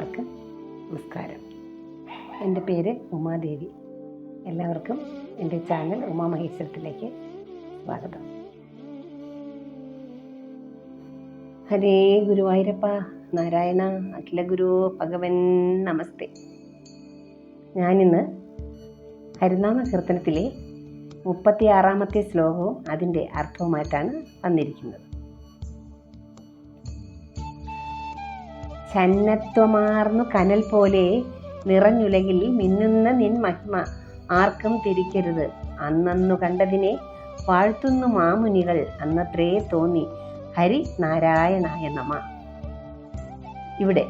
എല്ലാവർക്കും നമസ്കാരം. എൻ്റെ പേര് ഉമാദേവി. എല്ലാവർക്കും എൻ്റെ ചാനൽ ഉമാ മഹേശ്വരത്തിലേക്ക് സ്വാഗതം. ഹരേ ഗുരുവായൂരപ്പ നാരായണ അഖില ഗുരു ഭഗവൻ നമസ്തേ. ഞാനിന്ന് ഹരിനാമ കീർത്തനത്തിലെ 36-ാമത്തെ ശ്ലോകവും അതിൻ്റെ അർത്ഥവുമായിട്ടാണ് വന്നിരിക്കുന്നത്. ഛന്നത്വമാർന്നു കനൽ പോലെ നിറഞ്ഞുലകിൽ മിന്നുന്ന നിൻ മഹിമ ആർക്കും തിരിക്കരുത്. അന്നു കണ്ടതിനെ വാഴ്ത്തുന്നു മാമുനികൾ, അന്നത്രേ തോന്നി ഹരി നാരായണായ നമ. ഇവിടെ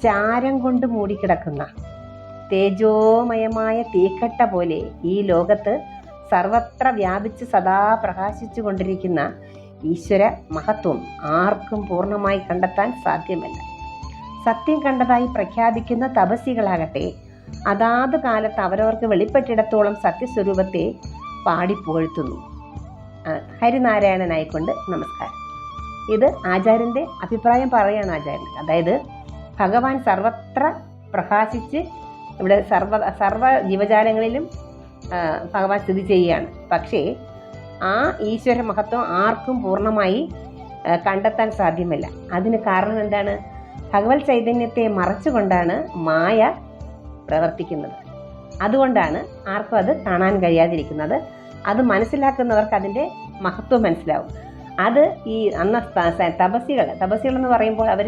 ചാരം കൊണ്ട് മൂടിക്കിടക്കുന്ന തേജോമയമായ തീക്കട്ട പോലെ ഈ ലോകത്ത് സർവത്ര വ്യാപിച്ച് സദാ പ്രകാശിച്ചു കൊണ്ടിരിക്കുന്ന ഈശ്വര മഹത്വം ആർക്കും പൂർണ്ണമായി കണ്ടെത്താൻ സാധ്യമല്ല. സത്യം കണ്ടതായി പ്രഖ്യാപിക്കുന്ന തപസ്സികളാകട്ടെ അതാത് കാലത്ത് അവരവർക്ക് വെളിപ്പെട്ടിടത്തോളം സത്യസ്വരൂപത്തെ പാടിപ്പുകഴ്ത്തുന്നു. ഹരിനാരായണനായിക്കൊണ്ട് നമസ്കാരം. ഇത് ആചാര്യൻ്റെ അഭിപ്രായം പറയുകയാണ് ആചാര്യൻ. അതായത് ഭഗവാൻ സർവത്ര പ്രകാശിച്ച് ഇവിടെ സർവ ജീവജാലങ്ങളിലും ഭഗവാൻ സ്ഥിതി ചെയ്യുകയാണ്. പക്ഷേ ആ ഈശ്വര മഹത്വം ആർക്കും പൂർണ്ണമായി കണ്ടെത്താൻ സാധ്യമല്ല. അതിന് കാരണം എന്താണ്? ഭഗവത് ചൈതന്യത്തെ മറച്ചുകൊണ്ടാണ് മായ പ്രവർത്തിക്കുന്നത്. അതുകൊണ്ടാണ് ആർക്കും അത് കാണാൻ കഴിയാതിരിക്കുന്നത്. അത് മനസ്സിലാക്കുന്നവർക്ക് അതിൻ്റെ മഹത്വം മനസ്സിലാവും. അത് ഈ തപസ്സികൾ എന്ന് പറയുമ്പോൾ അവർ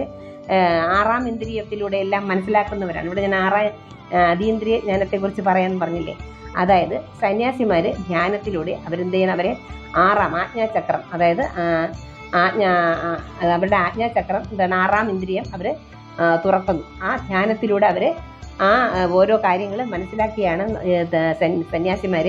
6-ാം ഇന്ദ്രിയത്തിലൂടെ എല്ലാം മനസ്സിലാക്കുന്നവരാണ്. ഇവിടെ ഞാൻ 6 അതീന്ദ്രിയ ജ്ഞാനത്തെക്കുറിച്ച് പറയാൻ പറഞ്ഞില്ലേ. അതായത് സന്യാസിമാർ ധ്യാനത്തിലൂടെ അവരെന്ത് ചെയ്യണം? അവരെ 6-ാം ആജ്ഞാചക്രം, അതായത് അവരുടെ ആജ്ഞാചക്രം എന്താണ്, 6-ാം ഇന്ദ്രിയം അവർ തുറക്കുന്നു. ആ ധ്യാനത്തിലൂടെ അവർ ഓരോ കാര്യങ്ങൾ മനസ്സിലാക്കിയാണ് സന്യാസിമാർ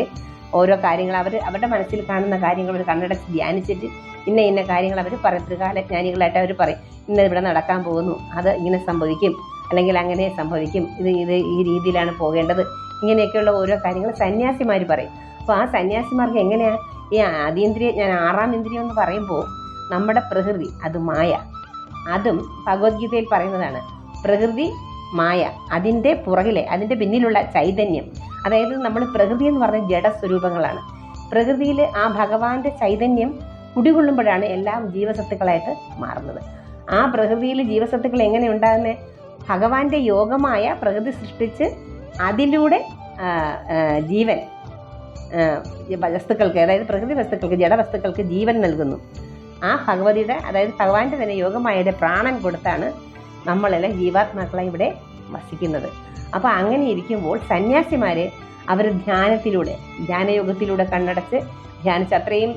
ഓരോ കാര്യങ്ങൾ അവരുടെ മനസ്സിൽ കാണുന്ന കാര്യങ്ങൾ അവർ കണ്ണടച്ച് ധ്യാനിച്ചിട്ട് ഇന്ന കാര്യങ്ങൾ അവർ പറയും. ത്രികാലജ്ഞാനികളായിട്ട് അവർ പറയും, ഇന്ന ഇവിടെ നടക്കാൻ പോകുന്നു, അത് ഇങ്ങനെ സംഭവിക്കും, അല്ലെങ്കിൽ അങ്ങനെ സംഭവിക്കും, ഇത് ഈ രീതിയിലാണ് പോകേണ്ടത്, ഇങ്ങനെയൊക്കെയുള്ള ഓരോ കാര്യങ്ങൾ സന്യാസിമാർ പറയും. അപ്പോൾ ആ സന്യാസിമാർക്ക് എങ്ങനെയാണ് ഈ അതീന്ദ്രിയ ഞാൻ 6-ാം ഇന്ദ്രിയം എന്ന് പറയുമ്പോൾ നമ്മുടെ പ്രകൃതി അത് മായ. അതും ഭഗവത്ഗീതയിൽ പറയുന്നതാണ്. പ്രകൃതി മായ, അതിൻ്റെ പുറകിലെ അതിൻ്റെ പിന്നിലുള്ള ചൈതന്യം. അതായത് നമ്മൾ പ്രകൃതി എന്ന് പറഞ്ഞ ജഡസ്വരൂപങ്ങളാണ്. പ്രകൃതിയിൽ ആ ഭഗവാന്റെ ചൈതന്യം കുടികൊള്ളുമ്പോഴാണ് എല്ലാം ജീവസത്തുക്കളായിട്ട് മാറുന്നത്. ആ പ്രകൃതിയിൽ ജീവസത്തുക്കൾ എങ്ങനെ ഉണ്ടാകുന്നത്? ഭഗവാന്റെ യോഗമായ പ്രകൃതി സൃഷ്ടിച്ച് അതിലൂടെ ജീവൻ വസ്തുക്കൾക്ക്, അതായത് പ്രകൃതി വസ്തുക്കൾക്ക്, ജഡവസ്തുക്കൾക്ക് ജീവൻ നൽകുന്നു. ആ ഭഗവതിയുടെ, അതായത് ഭഗവാന്റെ തന്നെ യോഗമായുടെ പ്രാണൻ കൊടുത്താണ് നമ്മളെല്ലാം ജീവാത്മാക്കളെ ഇവിടെ വസിക്കുന്നത്. അപ്പോൾ അങ്ങനെ ഇരിക്കുമ്പോൾ സന്യാസിമാർ അവർ ധ്യാനയോഗത്തിലൂടെ കണ്ണടച്ച് ധ്യാനിച്ച് അത്രയും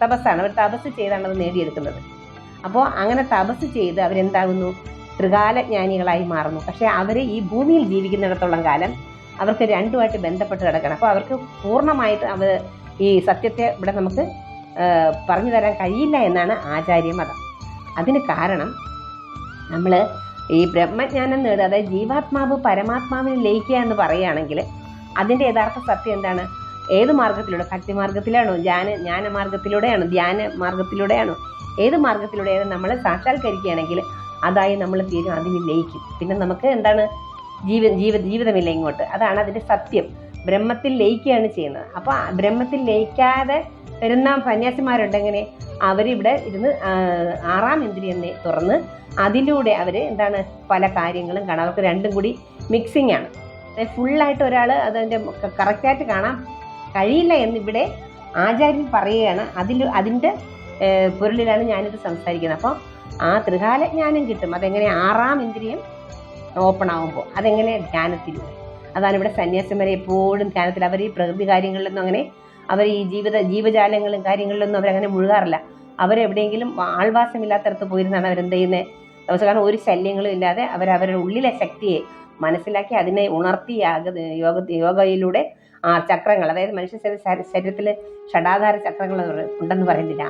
തപസ്സാണ്, അവർ തപസ് ചെയ്താണ് അത് നേടിയെടുക്കുന്നത്. അപ്പോൾ അങ്ങനെ തപസ് ചെയ്ത് അവരെന്താകുന്നു? ത്രികാലജ്ഞാനികളായി മാറുന്നു. പക്ഷേ അവർ ഈ ഭൂമിയിൽ ജീവിക്കുന്നിടത്തോളം കാലം അവർക്ക് രണ്ടുമായിട്ട് ബന്ധപ്പെട്ട് കിടക്കണം. അപ്പോൾ അവർക്ക് പൂർണ്ണമായിട്ട് അവർ ഈ സത്യത്തെ ഇവിടെ നമുക്ക് പറഞ്ഞു തരാൻ കഴിയില്ല എന്നാണ് ആചാര്യമതം. അതിന് കാരണം നമ്മൾ ഈ ബ്രഹ്മജ്ഞാനം നേടുക, അതായത് ജീവാത്മാവ് പരമാത്മാവിന് ലയിക്കുക എന്ന് പറയുകയാണെങ്കിൽ അതിൻ്റെ യഥാർത്ഥ സത്യം എന്താണ്? ഏത് മാർഗത്തിലൂടെ? ഭക്തിമാർഗത്തിലാണോ? ജ്ഞാനമാർഗത്തിലൂടെയാണോ? ധ്യാന മാർഗത്തിലൂടെയാണോ? ഏത് മാർഗത്തിലൂടെയാണ് നമ്മൾ സാക്ഷാത്കരിക്കുകയാണെങ്കിൽ അതായി നമ്മൾ തീരും, അതിന് ലയിക്കും. പിന്നെ നമുക്ക് എന്താണ്? ജീവിതമില്ല ഇങ്ങോട്ട്. അതാണ് അതിൻ്റെ സത്യം. ബ്രഹ്മത്തിൽ ലയിക്കുകയാണ് ചെയ്യുന്നത്. അപ്പോൾ ബ്രഹ്മത്തിൽ ലയിക്കാതെ വരുന്ന സന്യാസിമാരുണ്ടെങ്ങനെ? അവരിവിടെ ഇരുന്ന് 6-ാം ഇന്ദ്രിയം തുറന്ന് അതിലൂടെ അവർ എന്താണ് പല കാര്യങ്ങളും കാണാം. അവർക്ക് രണ്ടും കൂടി മിക്സിംഗ് ആണ്. ഫുള്ളായിട്ട് ഒരാൾ അതിൻ്റെ കറക്റ്റായിട്ട് കാണാൻ കഴിയില്ല എന്നിവിടെ ആചാര്യൻ പറയുകയാണ്. അതിൻ്റെ പൊരുളിലാണ് ഞാനിത് സംസാരിക്കുന്നത്. അപ്പോൾ ആ ത്രികാലജ്ഞാനം കിട്ടും. അതെങ്ങനെ? 6-ാം ഇന്ദ്രിയം ഓപ്പൺ ആകുമ്പോൾ. അതെങ്ങനെ? ധ്യാനത്തിലൂടെ. അതാണ് ഇവിടെ സന്യാസിമാരെ എപ്പോഴും ധ്യാനത്തിൽ. അവർ ഈ പ്രകൃതി കാര്യങ്ങളിലൊന്നും അങ്ങനെ അവർ ഈ ജീവജാലങ്ങളും കാര്യങ്ങളിലൊന്നും അവരങ്ങനെ മുഴുകാറില്ല. അവരെവിടെയെങ്കിലും ആൾവാസമില്ലാത്തടത്ത് പോയിരുന്നാണ് അവരെന്ത് ചെയ്യുന്നത്? കാരണം ഒരു ശല്യങ്ങളും ഇല്ലാതെ അവരവരുടെ ഉള്ളിലെ ശക്തിയെ മനസ്സിലാക്കി അതിനെ ഉണർത്തി യോഗയിലൂടെ ചക്രങ്ങൾ, അതായത് മനുഷ്യ ശരീരത്തിൽ ഷഡാധാര ചക്രങ്ങൾ ഉണ്ടെന്ന് പറയുന്നില്ല,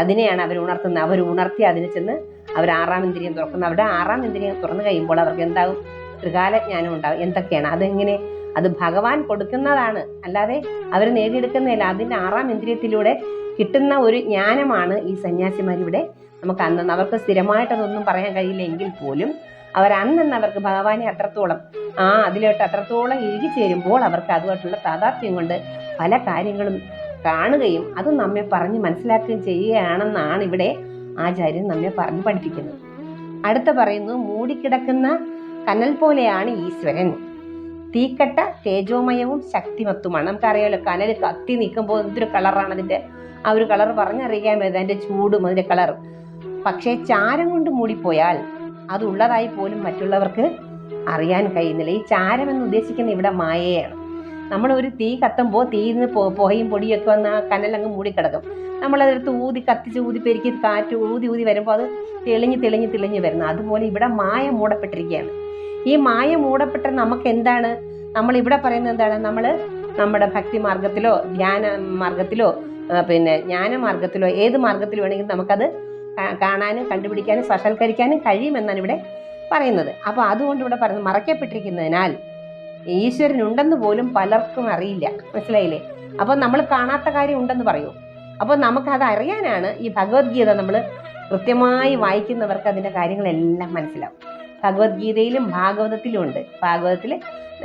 അതിനെയാണ് അവർ ഉണർത്തുന്നത്. അവർ ഉണർത്തി അതിനെ ചെന്ന് അവർ 6-ാം ഇന്ദ്രിയം തുറക്കുന്നത്. അവിടെ 6-ാം ഇന്ദ്രിയം തുറന്നു കഴിയുമ്പോൾ അവർക്ക് എന്താകും? ത്രികാലജ്ഞാനം ഉണ്ടാകും. എന്തൊക്കെയാണ്? അതെങ്ങനെ? അത് ഭഗവാൻ കൊടുക്കുന്നതാണ്, അല്ലാതെ അവർ നേടിയെടുക്കുന്നതല്ല. അതിൻ്റെ 6-ാം ഇന്ദ്രിയത്തിലൂടെ കിട്ടുന്ന ഒരു ജ്ഞാനമാണ് ഈ സന്യാസിമാരിവിടെ നമുക്ക് അവർക്ക് സ്ഥിരമായിട്ടതൊന്നും പറയാൻ കഴിയില്ല എങ്കിൽ പോലും അന്ന് അവർക്ക് ഭഗവാനെ അത്രത്തോളം അതിലോട്ട് അത്രത്തോളം ഇഴുകിച്ചേരുമ്പോൾ അവർക്ക് അതുമായിട്ടുള്ള താതാത്മ്യം കൊണ്ട് പല കാര്യങ്ങളും കാണുകയും അത് നമ്മെ പറഞ്ഞ് മനസ്സിലാക്കുകയും ചെയ്യുകയാണെന്നാണ് ഇവിടെ ആചാര്യൻ നമ്മെ പറഞ്ഞ് പഠിപ്പിക്കുന്നത്. അടുത്ത പറയുന്നു, മൂടിക്കിടക്കുന്ന കനൽ പോലെയാണ് ഈശ്വരൻ. തീക്കട്ട തേജോമയവും ശക്തിമത്തുമാണ്. നമുക്കറിയാമല്ലോ, കനൽ കത്തി നിൽക്കുമ്പോൾ എന്തൊരു കളറാണ് അതിൻ്റെ, ആ ഒരു കളർ പറഞ്ഞറിയിക്കാൻ പറ്റുന്നത്, അതിൻ്റെ ചൂടും അതിൻ്റെ കളർ. പക്ഷേ ചാരം കൊണ്ട് മൂടിപ്പോയാൽ അതുള്ളതായി പോലും മറ്റുള്ളവർക്ക് അറിയാൻ കഴിയുന്നില്ല. ഈ ചാരം എന്ന് ഉദ്ദേശിക്കുന്ന ഇവിടെ മായയാണ്. നമ്മളൊരു തീ കത്തുമ്പോൾ തീയിൽ നിന്ന് പുകയും പൊടിയൊക്കെ വന്ന് ആ കനലങ്ങ് മൂടിക്കിടക്കും. നമ്മളതെടുത്ത് കത്തിച്ച് ഊതി പെരുക്കി കാറ്റ് ഊതി വരുമ്പോൾ അത് തെളിഞ്ഞ് വരുന്നു. അതുപോലെ ഇവിടെ മായ മൂടപ്പെട്ടിരിക്കുകയാണ്. ഈ മായ മൂടപ്പെട്ട നമുക്ക് എന്താണ്, നമ്മളിവിടെ പറയുന്നത് എന്താണ്, നമ്മുടെ ഭക്തി മാർഗത്തിലോ ധ്യാന മാർഗത്തിലോ ജ്ഞാനമാർഗത്തിലോ ഏത് മാർഗത്തിൽ വേണമെങ്കിലും നമുക്കത് കാണാനും കണ്ടുപിടിക്കാനും സാക്ഷാത്കരിക്കാനും കഴിയുമെന്നാണ് ഇവിടെ പറയുന്നത്. അപ്പോൾ അതുകൊണ്ട് ഇവിടെ പറയുന്നത്, മറയ്ക്കപ്പെട്ടിരിക്കുന്നതിനാൽ ഈശ്വരനുണ്ടെന്ന് പോലും പലർക്കും അറിയില്ല. മനസ്സിലായില്ലേ? അപ്പോൾ നമ്മൾ കാണാത്ത കാര്യം ഉണ്ടെന്ന് പറയൂ. അപ്പോൾ നമുക്കത് അറിയാനാണ് ഈ ഭഗവത്ഗീത നമ്മൾ കൃത്യമായി വായിക്കുന്നവർക്ക് അതിൻ്റെ കാര്യങ്ങളെല്ലാം മനസ്സിലാവും. ഭഗവത്ഗീതയിലും ഭാഗവതത്തിലും ഉണ്ട്. ഭാഗവതത്തിൽ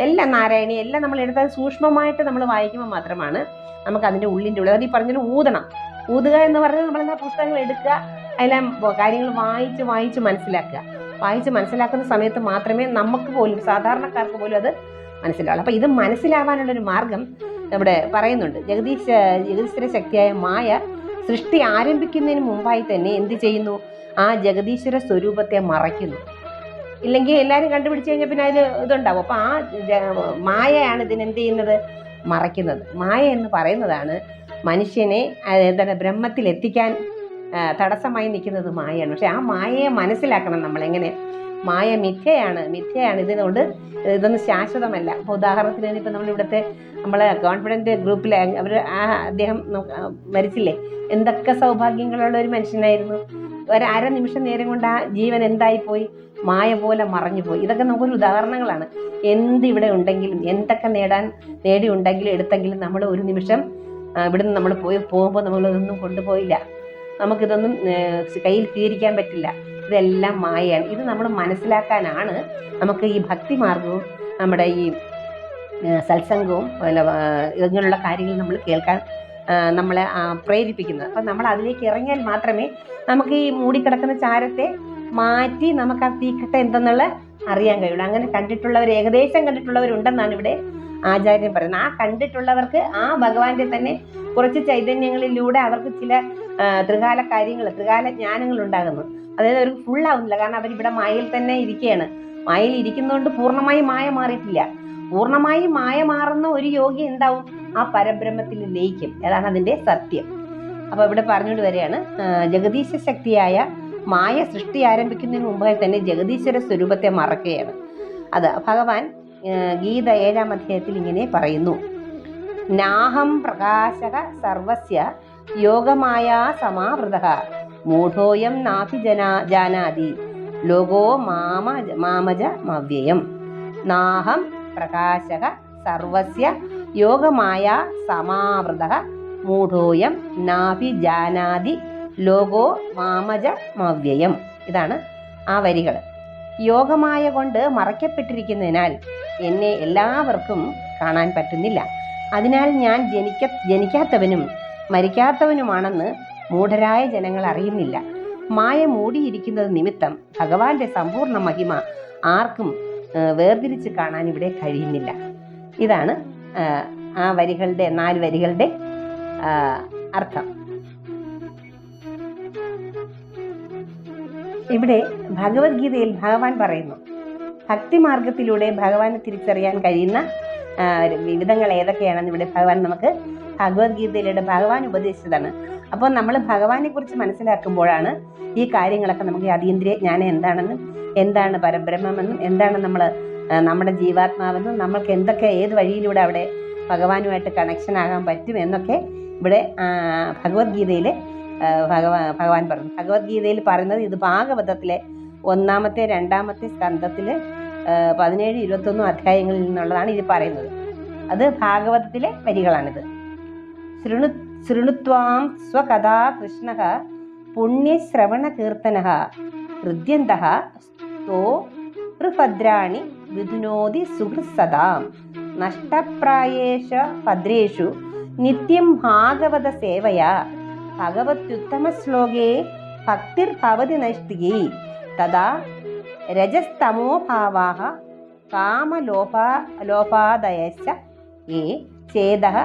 എല്ലാം നാരായണി എല്ലാം നമ്മൾ എടുത്താൽ സൂക്ഷ്മമായിട്ട് നമ്മൾ വായിക്കുമ്പോൾ മാത്രമാണ് നമുക്ക് അതിൻ്റെ ഉള്ളിൻ്റെ ഉള്ളിൽ, അത് ഈ പറഞ്ഞാൽ ഊതുക എന്ന് പറഞ്ഞാൽ നമ്മളെന്താ പുസ്തകങ്ങൾ എടുക്കുക, അതിലെ കാര്യങ്ങൾ വായിച്ച് മനസ്സിലാക്കുന്ന സമയത്ത് മാത്രമേ നമുക്ക് പോലും സാധാരണക്കാർക്ക് പോലും അത് മനസ്സിലാവുള്ളൂ. അപ്പോൾ ഇത് മനസ്സിലാവാനുള്ളൊരു മാർഗം ഇവിടെ പറയുന്നുണ്ട്. ജഗദീശ്വര ശക്തിയായ മായ സൃഷ്ടി ആരംഭിക്കുന്നതിന് മുമ്പായി തന്നെ എന്ത് ചെയ്യുന്നു, ആ ജഗദീശ്വര സ്വരൂപത്തെ മറയ്ക്കുന്നു. ഇല്ലെങ്കിൽ എല്ലാവരും കണ്ടുപിടിച്ച് കഴിഞ്ഞാൽ പിന്നെ അതിൽ ഇതുണ്ടാവും. അപ്പോൾ ആ മായയാണ് ഇതിനെന്ത് ചെയ്യുന്നത്, മറയ്ക്കുന്നത്. മായ എന്ന് പറയുന്നതാണ് മനുഷ്യനെ ബ്രഹ്മത്തിൽ എത്തിക്കാൻ തടസ്സമായി നിൽക്കുന്നത് മായയാണ്. പക്ഷെ ആ മായയെ മനസ്സിലാക്കണം നമ്മളെങ്ങനെ. മായ മിഥ്യയാണ്. ഇതിനോട് ഇതൊന്നും ശാശ്വതമല്ല. ഇപ്പോൾ ഉദാഹരണത്തിന് ഇപ്പോൾ നമ്മളെ കോൺഫിഡൻറ്റ് ഗ്രൂപ്പിൽ അദ്ദേഹം മരിച്ചില്ലേ, എന്തൊക്കെ സൗഭാഗ്യങ്ങളുള്ള ഒരു മനുഷ്യനായിരുന്നു. ഒരു അരനിമിഷം നേരം കൊണ്ട് ആ ജീവൻ എന്തായിപ്പോയി, മായ പോലെ മറഞ്ഞുപോയി. ഇതൊക്കെ നമുക്കൊരു ഉദാഹരണങ്ങളാണ്. എന്തിവിടെ ഉണ്ടെങ്കിലും എന്തൊക്കെ നേടിയുണ്ടെങ്കിലും എടുത്തെങ്കിലും നമ്മൾ ഒരു നിമിഷം ഇവിടുന്ന് നമ്മൾ പോകുമ്പോൾ നമ്മളിതൊന്നും കൊണ്ടുപോയില്ല, നമുക്കിതൊന്നും കയ്യിൽ സ്വീകരിക്കാൻ പറ്റില്ല. ഇതെല്ലാം മായയാണ്. ഇത് നമ്മൾ മനസ്സിലാക്കാനാണ് നമുക്ക് ഈ ഭക്തിമാർഗവും നമ്മുടെ ഈ സത്സംഗവും ഇങ്ങനെയുള്ള കാര്യങ്ങൾ നമ്മൾ കേൾക്കാൻ നമ്മളെ പ്രേരിപ്പിക്കുന്നത്. അപ്പം നമ്മൾ അതിലേക്ക് ഇറങ്ങിയാൽ മാത്രമേ നമുക്ക് ഈ മൂടിക്കിടക്കുന്ന ചാരത്തെ മാറ്റി നമുക്ക് ആ തീക്കട്ട എന്തെന്നുള്ള അറിയാൻ കഴിയുള്ളൂ. അങ്ങനെ ഏകദേശം കണ്ടിട്ടുള്ളവരുണ്ടെന്നാണ് ഇവിടെ ആചാര്യൻ പറയുന്നത്. ആ കണ്ടിട്ടുള്ളവർക്ക് ആ ഭഗവാന്റെ തന്നെ കുറച്ച് ചൈതന്യങ്ങളിലൂടെ അവർക്ക് ചില ത്രികാല ജ്ഞാനങ്ങൾ ഉണ്ടാകുന്നു. അതായത് അവർക്ക് ഫുള്ളാവുന്നില്ല. കാരണം അവരിവിടെ മായയിൽ തന്നെ ഇരിക്കുകയാണ്. മായയിൽ ഇരിക്കുന്നതുകൊണ്ട് പൂർണ്ണമായി മായ മാറിയിട്ടില്ല. പൂർണ്ണമായി മായ മാറുന്ന ഒരു യോഗി എന്താവും, ആ പരബ്രഹ്മത്തിൽ ലയിക്കും. അതാണ് അതിൻ്റെ സത്യം. അപ്പോൾ ഇവിടെ പറഞ്ഞുകൊണ്ട് വരികയാണ്, ജഗദീശ ശക്തിയായ മായ സൃഷ്ടി ആരംഭിക്കുന്നതിന് മുമ്പായി തന്നെ ജഗദീശ്വര സ്വരൂപത്തെ മറക്കുകയാണ്. അത് ഭഗവാൻ ഗീത 7-ാം അധ്യായത്തിൽ ഇങ്ങനെ പറയുന്നു, നാഹം പ്രകാശക സർവസ്യ യോഗമായാ സമാവൃതഃ മൂഢോയം നാഭി ജാനാതി ലോകോ മാമജ മവ്യയം. നാഹം പ്രകാശക സർവസ്യ യോഗമായാ സമാവൃതഃ മൂഢോയം നാഭി ജാനാതി ലോകോ മാമജ മവ്യയം. ഇതാണ് ആ വരികൾ. യോഗമായ കൊണ്ട് മറയ്ക്കപ്പെട്ടിരിക്കുന്നതിനാൽ എന്നെ എല്ലാവർക്കും കാണാൻ പറ്റുന്നില്ല. അതിനാൽ ഞാൻ ജനിക്കാത്തവനും മരിക്കാത്തവനുമാണെന്ന് മൂഢരായ ജനങ്ങൾ അറിയുന്നില്ല. മായ മൂടിയിരിക്കുന്നത് നിമിത്തം ഭഗവാന്റെ സമ്പൂർണ്ണ മഹിമ ആർക്കും വേർതിരിച്ച് കാണാൻ ഇവിടെ കഴിയുന്നില്ല. ഇതാണ് ആ 4 വരികളുടെ അർത്ഥം. ഇവിടെ ഭഗവത്ഗീതയിൽ ഭഗവാൻ പറയുന്നു, ഭക്തിമാർഗത്തിലൂടെ ഭഗവാനെ തിരിച്ചറിയാൻ കഴിയുന്ന വിവിധങ്ങൾ ഏതൊക്കെയാണെന്ന് ഇവിടെ ഭഗവാൻ നമുക്ക് ഭഗവത്ഗീതയിലൂടെ ഭഗവാൻ ഉപദേശിച്ചതാണ്. അപ്പോൾ നമ്മൾ ഭഗവാനെ കുറിച്ച് മനസ്സിലാക്കുമ്പോഴാണ് ഈ കാര്യങ്ങളൊക്കെ നമുക്ക് അതീന്ദ്രിയ ജ്ഞാനം എന്താണെന്നും എന്താണ് പരബ്രഹ്മമെന്നും എന്താണ് നമ്മുടെ ജീവാത്മാവെന്നും നമ്മൾക്ക് ഏത് വഴിയിലൂടെ അവിടെ ഭഗവാനുമായിട്ട് കണക്ഷൻ ആകാൻ പറ്റും എന്നൊക്കെ ഇവിടെ ഭഗവത്ഗീതയിൽ ഭഗവാൻ പറഞ്ഞു. ഭഗവത്ഗീതയിൽ പറയുന്നത് ഇത് ഭാഗവതത്തിലെ 1-ാമത്തെ 2-ാമത്തെ സ്കന്ധത്തിൽ 17-21 അധ്യായങ്ങളിൽ നിന്നുള്ളതാണ് ഇത് പറയുന്നത്. അത് ഭാഗവതത്തിലെ വരികളാണിത്. ശൃണുത്വാം സ്വകഥാ കൃഷ്ണഃ പുണ്യശ്രവണ കീർത്തനഃ ഹൃദ്യന്തഃ സ്തോ ഭദ്രാണി വിധുനോതി സുഹൃസദാം നഷ്ടപ്രായേഷ ഭദ്രേഷു നിത്യം ഭാഗവത സേവയാ ഭഗവത്യുത്തമ ശ്ലോകേ ഭക്തിർഭവതി നൈഷ്ഠികി തഥാ രജസ്തമോ ഭാവാഃ കാമലോപാദയശ്ച യേ ചേതഃ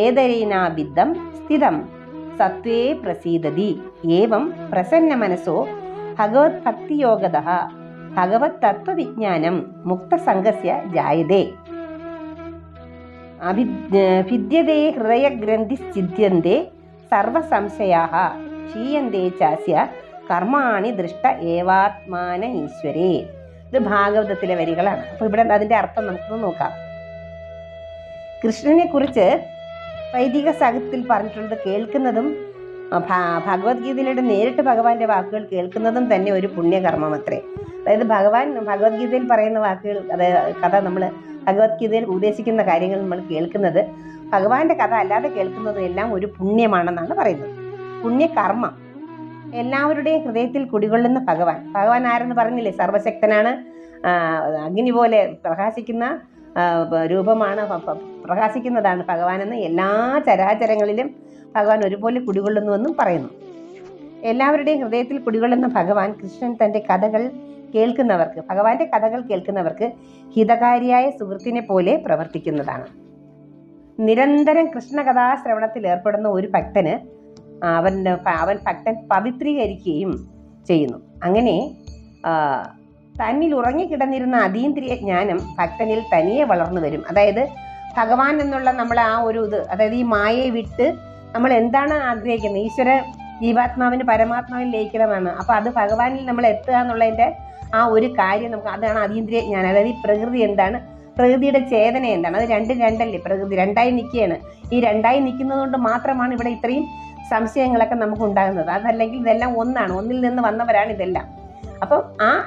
ഏതരേനാബിദ്ധം സ്ഥിതം സത്വേ പ്രസീദതി ഏവം പ്രസന്നമനസോ ഭഗവത്ഭക്തിയോഗതഃ ഭഗവത്തത്വവിജ്ഞാനം മുക്തസംഗസ്യ ജായതേ ഭിദ്യതേ ഹൃദയഗ്രന്ഥിശ്ചിദ്യന്തേ സർവസംശയാഃ ക്ഷീയന്തേ ചാസ്യ കർമാണി ദൃഷ്ട ഏവാത്മാന ഈശ്വരേ. ഇത് ഭാഗവതത്തിലെ വരികളാണ്. അപ്പോൾ ഇവിടെ അതിൻ്റെ അർത്ഥം നമുക്ക് നോക്കാം. കൃഷ്ണനെ കുറിച്ച് വൈദിക സാഹിത്യത്തിൽ പറഞ്ഞിട്ടുള്ളത് കേൾക്കുന്നതും ഭഗവത്ഗീതയിലൂടെ നേരിട്ട് ഭഗവാന്റെ വാക്കുകൾ കേൾക്കുന്നതും തന്നെ ഒരു പുണ്യകർമ്മമത്രേ. അതായത് ഭഗവാൻ ഭഗവത്ഗീതയിൽ പറയുന്ന വാക്കുകൾ, അതായത് കഥ, നമ്മൾ ഭഗവത്ഗീതയിൽ ഉപദേശിക്കുന്ന കാര്യങ്ങൾ നമ്മൾ കേൾക്കുന്നത്, ഭഗവാന്റെ കഥ അല്ലാതെ കേൾക്കുന്നതും എല്ലാം ഒരു പുണ്യമാണെന്നാണ് പറയുന്നത്. പുണ്യകർമ്മം. എല്ലാവരുടെയും ഹൃദയത്തിൽ കുടികൊള്ളുന്ന ഭഗവാൻ ആരെന്ന് പറഞ്ഞില്ലേ? സർവശക്തനാണ്, അഗ്നി പോലെ പ്രകാശിക്കുന്ന രൂപമാണ്, പ്രകാശിക്കുന്നതാണ് ഭഗവാനെന്ന്. എല്ലാ ചരാചരങ്ങളിലും ഭഗവാൻ ഒരുപോലെ കുടികൊള്ളുന്നുവെന്നും പറയുന്നു. എല്ലാവരുടെയും ഹൃദയത്തിൽ കുടികൊള്ളുന്ന ഭഗവാൻ കൃഷ്ണൻ തൻ്റെ കഥകൾ കേൾക്കുന്നവർക്ക്, ഭഗവാന്റെ കഥകൾ കേൾക്കുന്നവർക്ക് ഹിതകാരിയായ സുഹൃത്തിനെ പോലെ പ്രവർത്തിക്കുന്നതാണ്. നിരന്തരം കൃഷ്ണകഥാശ്രവണത്തിൽ ഏർപ്പെടുന്ന ഒരു ഭക്തന് അവൻ ഭക്തൻ പവിത്രീകരിക്കുകയും ചെയ്യുന്നു. അങ്ങനെ തന്നിൽ ഉറങ്ങിക്കിടന്നിരുന്ന അതീന്ദ്രിയ ജ്ഞാനം ഭക്തനിൽ തനിയെ വളർന്നു വരും. അതായത് ഭഗവാൻ എന്നുള്ള നമ്മളെ ആ ഒരു ഇത്, അതായത് ഈ മായയെ വിട്ട് നമ്മൾ എന്താണ് ആഗ്രഹിക്കുന്നത്, ഈശ്വര ജീവാത്മാവിന് പരമാത്മാവിൽ ലയിക്കണമെന്നാണ്. അപ്പോൾ അത് ഭഗവാനിൽ നമ്മൾ എത്തുക എന്നുള്ളതിൻ്റെ ആ ഒരു കാര്യം നമുക്ക്, അതാണ് അതീന്ദ്രിയ ജ്ഞാനം. അതായത് ഈ പ്രകൃതി എന്താണ്, പ്രകൃതിയുടെ ചേതന എന്താണ്, അത് രണ്ടല്ലേ, പ്രകൃതി രണ്ടായി നിൽക്കുകയാണ്. ഈ രണ്ടായി നിൽക്കുന്നത് കൊണ്ട് മാത്രമാണ് ഇവിടെ ഇത്രയും സംശയങ്ങളൊക്കെ നമുക്ക് ഉണ്ടാകുന്നത്. അതല്ലെങ്കിൽ ഇതെല്ലാം ഒന്നാണ്, ഒന്നിൽ നിന്ന് വന്നവരാണ് ഇതെല്ലാം. അപ്പം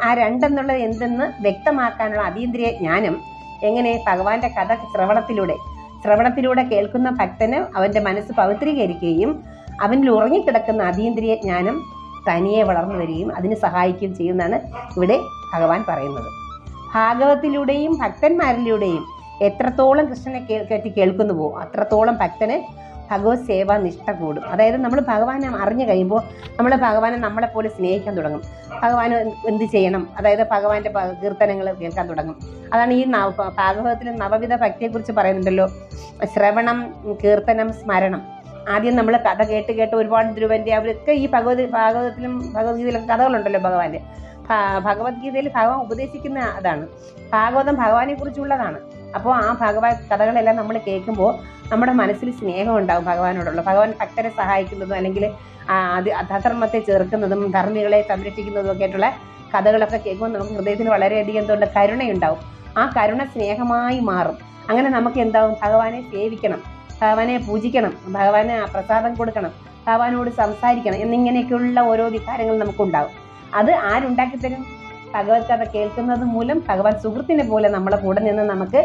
ആ രണ്ടെന്നുള്ളത് എന്തെന്ന് വ്യക്തമാക്കാനുള്ള അതീന്ദ്രിയ ജ്ഞാനം എങ്ങനെ, ഭഗവാന്റെ കഥ ശ്രവണത്തിലൂടെ കേൾക്കുന്ന ഭക്തന് അവൻ്റെ മനസ്സ് പവിത്രീകരിക്കുകയും അവനിൽ ഉറങ്ങിക്കിടക്കുന്ന അതീന്ദ്രിയ ജ്ഞാനം തനിയെ വളർന്നു വരികയും അതിന് സഹായിക്കുകയും ചെയ്യുമെന്നാണ് ഇവിടെ ഭഗവാൻ പറയുന്നത്. ഭാഗവത്തിലൂടെയും ഭക്തന്മാരിലൂടെയും എത്രത്തോളം കൃഷ്ണനെ കേൾക്കുന്നുവോ അത്രത്തോളം ഭക്തന് ഭഗവത് സേവാ നിഷ്ഠ കൂടും. അതായത് നമ്മൾ ഭഗവാനെ അറിഞ്ഞു കഴിയുമ്പോൾ നമ്മൾ ഭഗവാനെ നമ്മളെപ്പോലെ സ്നേഹിക്കാൻ തുടങ്ങും. ഭഗവാന് എന്ത് ചെയ്യണം, അതായത് ഭഗവാന്റെ കീർത്തനങ്ങൾ കേൾക്കാൻ തുടങ്ങും. അതാണ് ഈ ഭാഗവതത്തിൽ നവവിധ ഭക്തിയെക്കുറിച്ച് പറയുന്നുണ്ടല്ലോ. ശ്രവണം, കീർത്തനം, സ്മരണം. ആദ്യം നമ്മൾ കഥ കേട്ട് ഒരുപാട് ധ്രുവൻ്റെ അവരൊക്കെ ഈ ഭാഗവതത്തിലും ഭഗവത്ഗീതയിലും കഥകളുണ്ടല്ലോ ഭഗവാന്റെ. ഭഗവത്ഗീതയിൽ ഭഗവാൻ ഉപദേശിക്കുന്ന അതാണ്. ഭാഗവതം ഭഗവാനെ കുറിച്ചുള്ളതാണ്. അപ്പോൾ ആ ഭഗവത് കഥകളെല്ലാം നമ്മൾ കേൾക്കുമ്പോൾ നമ്മുടെ മനസ്സിൽ സ്നേഹം ഉണ്ടാകും ഭഗവാനോടുള്ള. ഭഗവാൻ ഭക്തരെ സഹായിക്കുന്നതും അല്ലെങ്കിൽ അധർമ്മത്തെ ചെറുക്കുന്നതും ധർമ്മികളെ സംരക്ഷിക്കുന്നതും ഒക്കെ ആയിട്ടുള്ള കഥകളൊക്കെ കേൾക്കുമ്പോൾ നമുക്ക് ഹൃദയത്തിൽ വളരെയധികം എന്തുകൊണ്ട് കരുണയുണ്ടാവും. ആ കരുണ സ്നേഹമായി മാറും. അങ്ങനെ നമുക്ക് എന്താവും, ഭഗവാനെ സേവിക്കണം, ഭഗവാനെ പൂജിക്കണം, ഭഗവാന് പ്രസാദം കൊടുക്കണം, ഭഗവാനോട് സംസാരിക്കണം എന്നിങ്ങനെയൊക്കെയുള്ള ഓരോ വികാരങ്ങൾ നമുക്കുണ്ടാകും. അത് ആരുണ്ടാക്കി തരും? ഭഗവത് കഥ കേൾക്കുന്നത് മൂലം ഭഗവാൻ സുഹൃത്തിനെ പോലെ നമ്മളെ കൂടെ നിന്ന് നമുക്ക്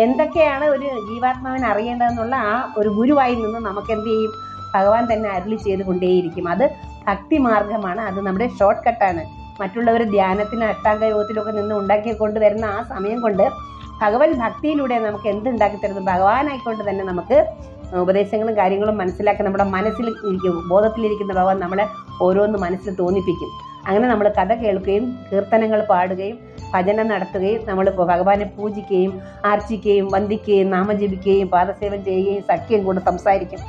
എന്തൊക്കെയാണ് ഒരു ജീവാത്മാവിനെ അറിയേണ്ടതെന്നുള്ള ആ ഒരു ഗുരുവായി നിന്ന് നമുക്ക് എന്ത് ചെയ്യും, ഭഗവാൻ തന്നെ അരുളി ചെയ്ത് കൊണ്ടേയിരിക്കും. അത് ഭക്തി മാർഗമാണ്. അത് നമ്മുടെ ഷോർട്ട് കട്ടാണ്. മറ്റുള്ളവർ ധ്യാനത്തിനും അഷ്ടാംഗ യോഗത്തിലൊക്കെ നിന്ന് ഉണ്ടാക്കി കൊണ്ടുവരുന്ന ആ സമയം കൊണ്ട് ഭഗവത് ഭക്തിയിലൂടെ നമുക്ക് എന്തുണ്ടാക്കി തരുന്നത്, ഭഗവാനായിക്കൊണ്ട് തന്നെ നമുക്ക് ഉപദേശങ്ങളും കാര്യങ്ങളും മനസ്സിലാക്കി നമ്മുടെ മനസ്സിൽ ബോധത്തിലിരിക്കുന്ന ഭഗവാൻ നമ്മളെ ഓരോന്ന് മനസ്സിൽ തോന്നിപ്പിക്കും. അങ്ങനെ നമ്മൾ കഥ കേൾക്കുകയും കീർത്തനങ്ങൾ പാടുകയും ഭജനം നടത്തുകയും നമ്മൾ ഭഗവാനെ പൂജിക്കുകയും ആർച്ചിക്കുകയും വന്ദിക്കുകയും നാമജപിക്കുകയും പാദസേവം ചെയ്യുകയും സഖ്യം കൊണ്ട് സംസാരിക്കും.